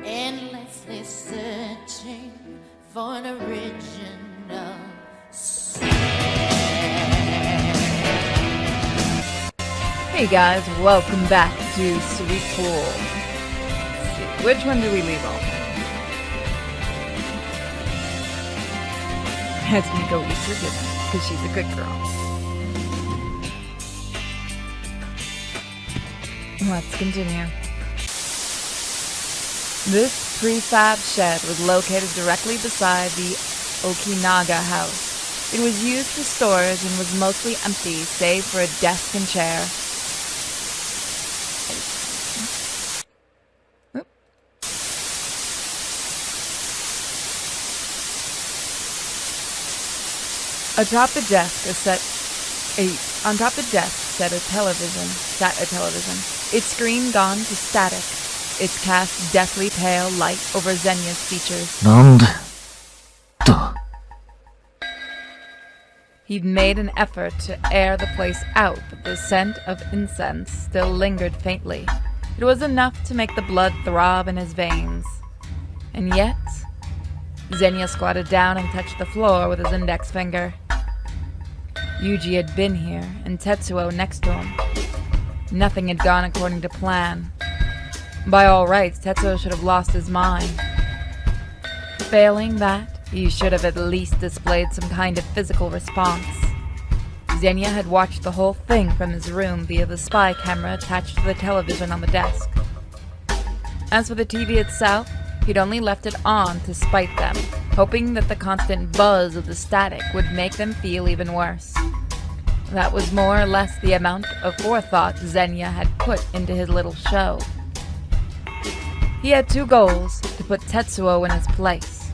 endlessly searching for an original sin. Hey guys, welcome back to Sweet Pool. Let's see, which one do we leave off? Has me go eat her dinner, because she's a good girl. Let's continue. This prefab shed was located directly beside the Okinaga house. It was used for storage and was mostly empty, save for a desk and chair. Atop the desk sat a television. Its screen gone to static. Its cast deathly pale light over Zenya's features. He'd made an effort to air the place out, but the scent of incense still lingered faintly. It was enough to make the blood throb in his veins. And yet, Zenya squatted down and touched the floor with his index finger. Yuji had been here, and Tetsuo next to him. Nothing had gone according to plan. By all rights, Tetsuo should have lost his mind. Failing that, he should have at least displayed some kind of physical response. Zenya had watched the whole thing from his room via the spy camera attached to the television on the desk. As for the TV itself, he'd only left it on to spite them, hoping that the constant buzz of the static would make them feel even worse. That was more or less the amount of forethought Zenya had put into his little show. He had two goals: to put Tetsuo in his place,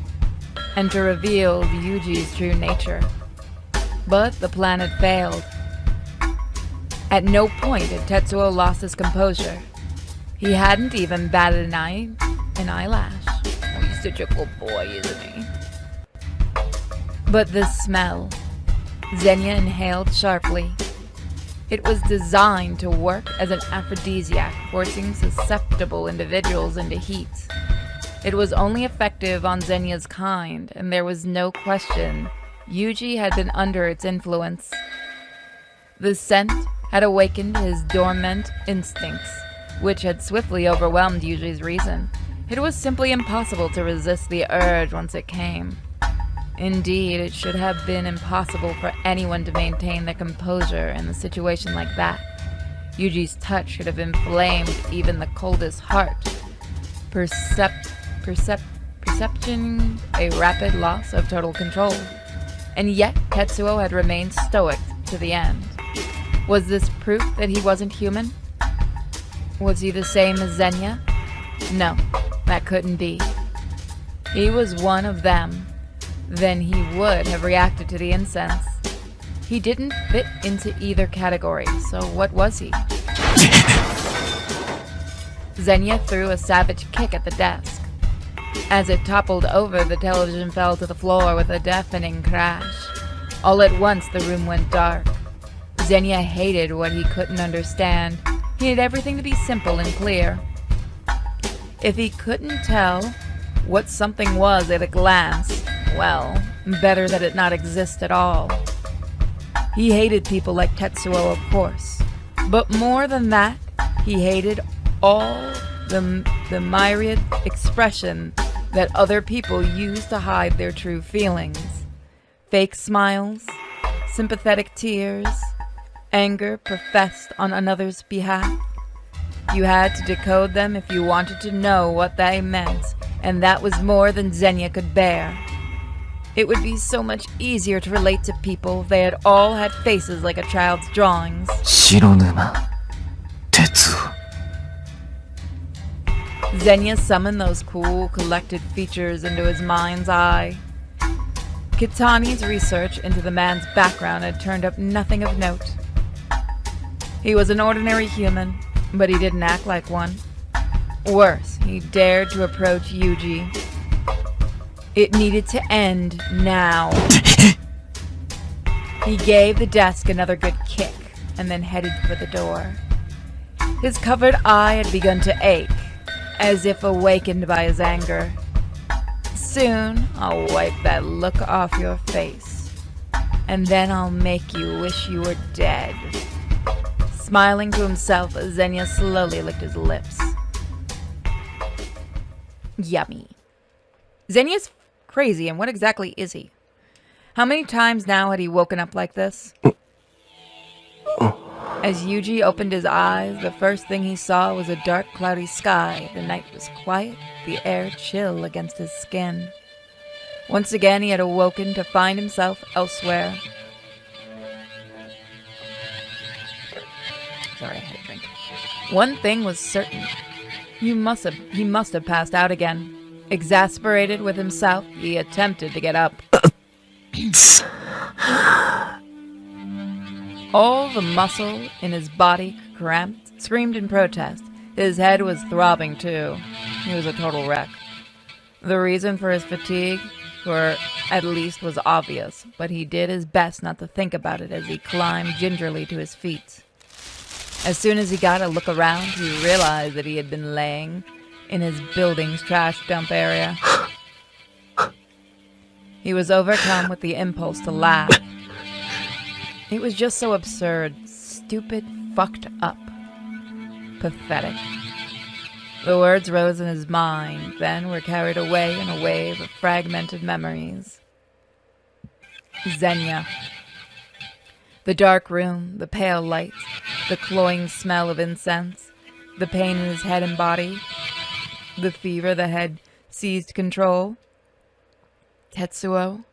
and to reveal Yuji's true nature. But the plan had failed. At no point had Tetsuo lost his composure. He hadn't even batted an eyelash. Oh, he's such a good boy, isn't he? But this smell. Zenya inhaled sharply. It was designed to work as an aphrodisiac, forcing susceptible individuals into heat. It was only effective on Zenya's kind, and there was no question Yuji had been under its influence. The scent had awakened his dormant instincts, which had swiftly overwhelmed Yuji's reason. It was simply impossible to resist the urge once it came. Indeed, it should have been impossible for anyone to maintain their composure in a situation like that. Yuji's touch should have inflamed even the coldest heart. Perception, a rapid loss of total control. And yet, Tetsuo had remained stoic to the end. Was this proof that he wasn't human? Was he the same as Zenya? No, that couldn't be. He was one of them. Then he would have reacted to the incense. He didn't fit into either category, so what was he? Zenya threw a savage kick at the desk. As it toppled over, the television fell to the floor with a deafening crash. All at once, the room went dark. Zenya hated what he couldn't understand. He needed everything to be simple and clear. If he couldn't tell what something was at a glance, well, better that it not exist at all. He hated people like Tetsuo, of course. But more than that, he hated all the myriad expression that other people use to hide their true feelings. Fake smiles, sympathetic tears, anger professed on another's behalf. You had to decode them if you wanted to know what they meant, and that was more than Zenya could bear. It would be so much easier to relate to people if they had all had faces like a child's drawings. Zenya summoned those cool, collected features into his mind's eye. Kitani's research into the man's background had turned up nothing of note. He was an ordinary human, but he didn't act like one. Worse, he dared to approach Yuji. It needed to end now. He gave the desk another good kick and then headed for the door. His covered eye had begun to ache, as if awakened by his anger. Soon I'll wipe that look off your face, and then I'll make you wish you were dead. Smiling to himself, Xenia slowly licked his lips. Yummy. Xenia's crazy, and what exactly is he? How many times now had he woken up like this? As Yuji opened his eyes, the first thing he saw was a dark, cloudy sky. The night was quiet, the air chill against his skin. Once again, he had awoken to find himself elsewhere. Sorry, I had a drink. One thing was certain. He must have passed out again. Exasperated with himself, he attempted to get up. All the muscle in his body cramped, screamed in protest. His head was throbbing too. He was a total wreck. The reason for his fatigue, or at least, was obvious, but he did his best not to think about it as he climbed gingerly to his feet. As soon as he got a look around, he realized that he had been laying in his building's trash dump area. He was overcome with the impulse to laugh. It was just so absurd, stupid, fucked up, pathetic. The words rose in his mind, then were carried away in a wave of fragmented memories. Xenia. The dark room, the pale light, the cloying smell of incense, the pain in his head and body, the fever that had seized control. Tetsuo.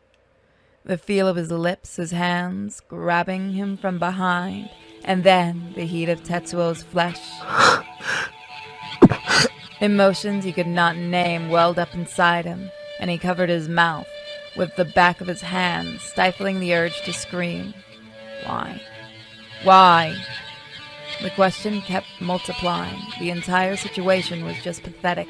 The feel of his lips, his hands grabbing him from behind, and then the heat of Tetsuo's flesh. Emotions he could not name welled up inside him, and he covered his mouth with the back of his hand, stifling the urge to scream. Why? Why? The question kept multiplying. The entire situation was just pathetic.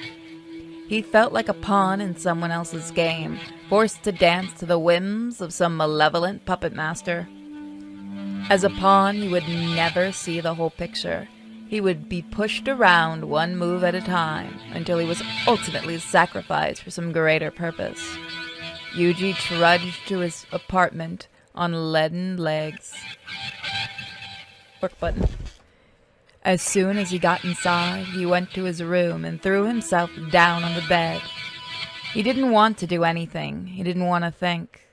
He felt like a pawn in someone else's game, forced to dance to the whims of some malevolent puppet master. As a pawn, he would never see the whole picture. He would be pushed around one move at a time until he was ultimately sacrificed for some greater purpose. Yuji trudged to his apartment on leaden legs. Work button. As soon as he got inside, he went to his room and threw himself down on the bed. He didn't want to do anything. He didn't want to think.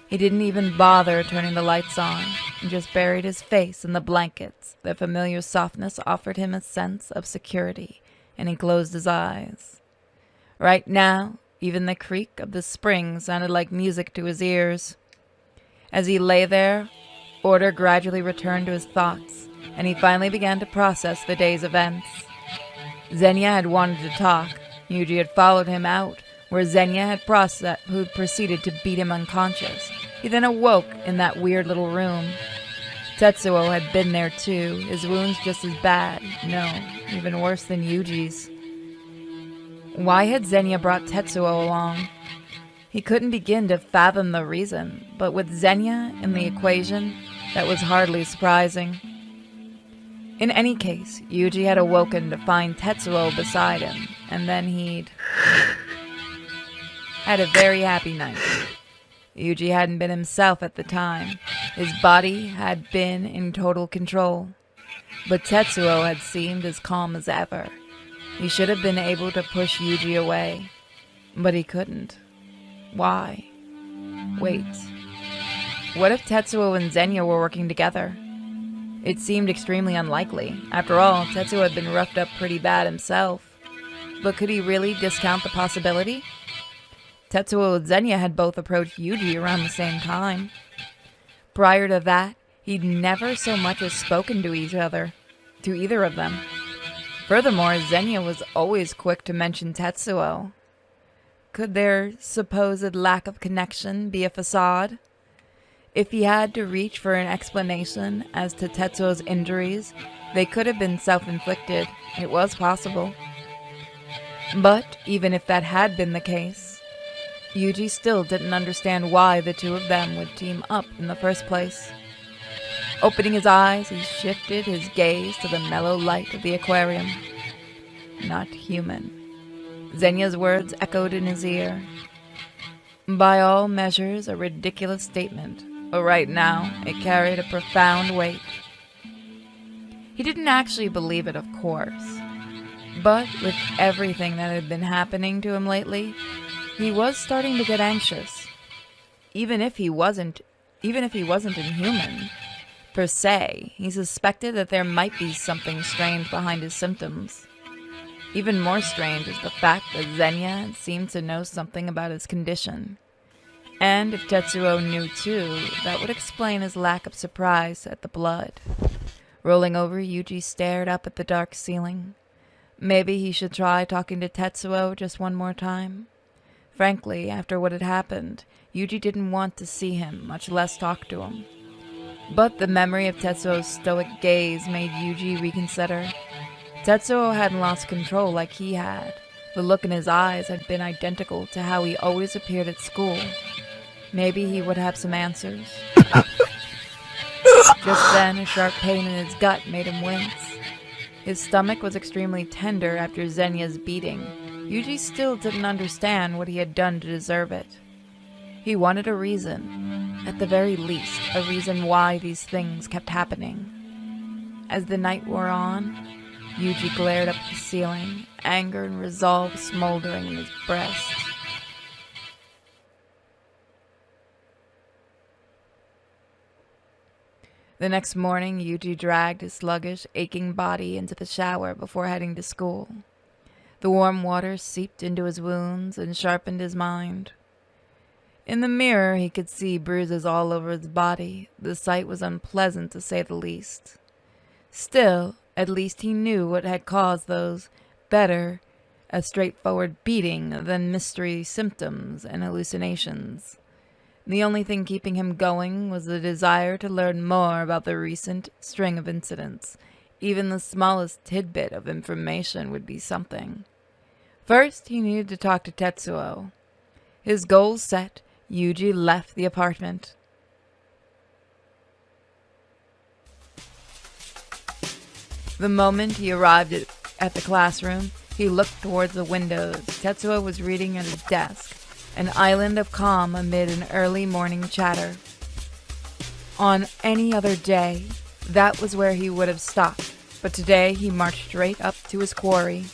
He didn't even bother turning the lights on, and just buried his face in the blankets. The familiar softness offered him a sense of security, and he closed his eyes. Right now, even the creak of the spring sounded like music to his ears. As he lay there, order gradually returned to his thoughts, and he finally began to process the day's events. Xenia had wanted to talk. Yuji had followed him out, where Xenia had proceeded to beat him unconscious. He then awoke in that weird little room. Tetsuo had been there too, his wounds just as bad. No, even worse than Yuji's. Why had Xenia brought Tetsuo along? He couldn't begin to fathom the reason, but with Xenia in the equation, that was hardly surprising. In any case, Yuji had awoken to find Tetsuo beside him, and then he'd had a very happy night. Yuji hadn't been himself at the time. His body had been in total control. But Tetsuo had seemed as calm as ever. He should have been able to push Yuji away, but he couldn't. Why? Wait. What if Tetsuo and Xenia were working together? It seemed extremely unlikely. After all, Tetsuo had been roughed up pretty bad himself. But could he really discount the possibility? Tetsuo and Xenia had both approached Yuji around the same time. Prior to that, he'd never so much as spoken to either of them. Furthermore, Xenia was always quick to mention Tetsuo. Could their supposed lack of connection be a facade? If he had to reach for an explanation as to Tetsuo's injuries, they could have been self-inflicted. It was possible. But even if that had been the case, Yuji still didn't understand why the two of them would team up in the first place. Opening his eyes, he shifted his gaze to the mellow light of the aquarium. Not human. Xenia's words echoed in his ear. By all measures, a ridiculous statement, but right now, it carried a profound weight. He didn't actually believe it, of course. But with everything that had been happening to him lately, he was starting to get anxious. Even if he wasn't inhuman, per se, he suspected that there might be something strange behind his symptoms. Even more strange is the fact that Xenia seemed to know something about his condition. And if Tetsuo knew too, that would explain his lack of surprise at the blood. Rolling over, Yuji stared up at the dark ceiling. Maybe he should try talking to Tetsuo just one more time. Frankly, after what had happened, Yuji didn't want to see him, much less talk to him. But the memory of Tetsuo's stoic gaze made Yuji reconsider. Tetsuo hadn't lost control like he had. The look in his eyes had been identical to how he always appeared at school. Maybe he would have some answers. Just then, a sharp pain in his gut made him wince. His stomach was extremely tender after Xenia's beating. Yuji still didn't understand what he had done to deserve it. He wanted a reason, at the very least, a reason why these things kept happening. As the night wore on, Yuji glared up at the ceiling, anger and resolve smoldering in his breast. The next morning, Yuji dragged his sluggish, aching body into the shower before heading to school. The warm water seeped into his wounds and sharpened his mind. In the mirror, he could see bruises all over his body. The sight was unpleasant, to say the least. Still, at least he knew what had caused those. Better a straightforward beating than mystery symptoms and hallucinations. The only thing keeping him going was the desire to learn more about the recent string of incidents. Even the smallest tidbit of information would be something. First, he needed to talk to Tetsuo. His goals set, Yuji left the apartment. The moment he arrived at the classroom, he looked towards the windows. Tetsuo was reading at his desk, an island of calm amid an early morning chatter. On any other day, that was where he would have stopped, but today he marched straight up to his quarry.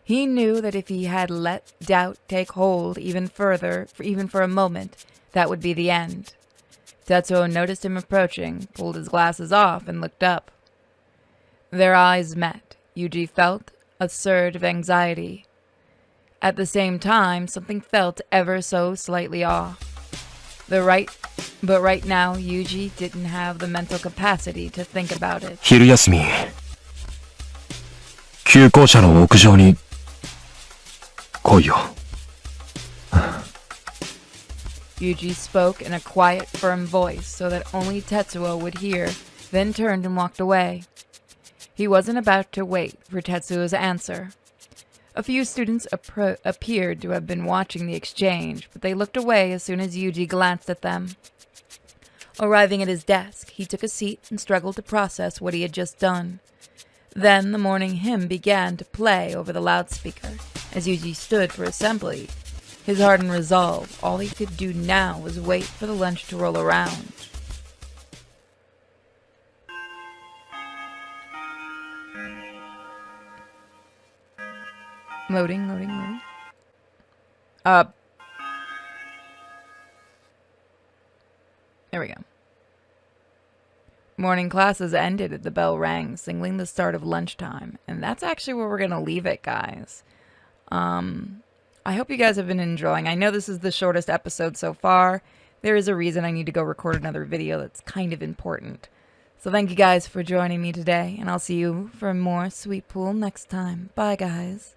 He knew that if he had let doubt take hold even further, even for a moment, that would be the end. Tetsuo noticed him approaching, pulled his glasses off, and looked up. Their eyes met. Yuji felt a surge of anxiety. At the same time, something felt ever so slightly off. But right now, Yuji didn't have the mental capacity to think about it. 昼休み、旧校舎の屋上に来いよ。Yuji spoke in a quiet, firm voice so that only Tetsuo would hear, then turned and walked away. He wasn't about to wait for Tetsuo's answer. A few students appeared to have been watching the exchange, but they looked away as soon as Yuji glanced at them. Arriving at his desk, he took a seat and struggled to process what he had just done. Then the morning hymn began to play over the loudspeaker. As Yuji stood for assembly, his hardened resolve, all he could do now was wait for the lunch to roll around. Loading. There we go. Morning classes ended as the bell rang, signaling the start of lunchtime. And that's actually where we're going to leave it, guys. I hope you guys have been enjoying. I know this is the shortest episode so far. There is a reason I need to go record another video that's kind of important. So thank you guys for joining me today, and I'll see you for more Sweet Pool next time. Bye, guys.